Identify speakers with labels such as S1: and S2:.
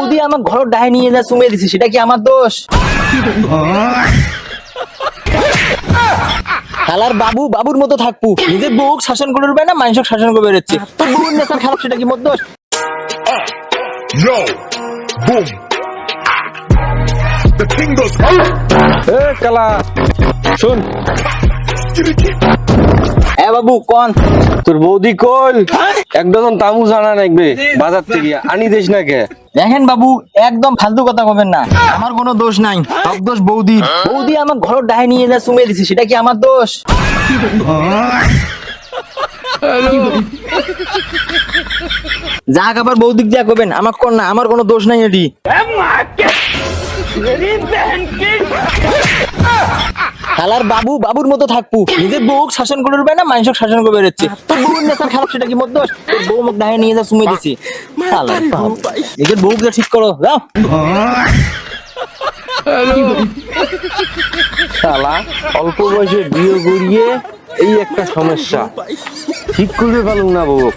S1: বৌদি আমার ঘর ডাহে নিয়ে যা চুমে দিছে, সেটা কি আমার দোষ? শালার বাবু বাবুর মতো থাকবো, নিজের বউ শাসন করবে না, মানুষক শাসন করে বেরোচ্ছে। তোর বউর নেশার খারাপ, সেটা কি মোর দোষ?
S2: Yo, boom. The king goes.
S3: এ কালা শুন,
S1: হ্যাঁ বাবু কোন?
S3: তোর বৌদি কইল এক ডজন তামু জানা নাকবে বাজার থেকে আনি দিস না কে?
S1: দেখেন বাবু, একদম ফালতু কথা বলবেন না, আমার কোনো দোষ নাই, সব দোষ বৌদির। বৌদি আমার ঘর ডাহে নিয়ে যা চুমে দিছে, সেটা কি আমার দোষ? যা আবার বৌদিক যা করবেন, আমার কোন না, আমার কোনো দোষ নাই এটি। শালার বাবু বাবুর মতো থাকবো, নিজের বউ শাসন করবে না, মানুষক শাসন করে বেরোচ্ছে। তোর বউর নেশার খারাপ, সেটা কি মোর দোষ? তোর বউ মুখ ডাহে নিয়ে যা চুমে দিছি। শালার বাবু, নিজের বউকে ঠিক করো, যাও।
S3: শালা অল্প বয়সে বিয়ে করিয়ে এই একটা সমস্যা, ঠিক করতে পারলুম না বউ।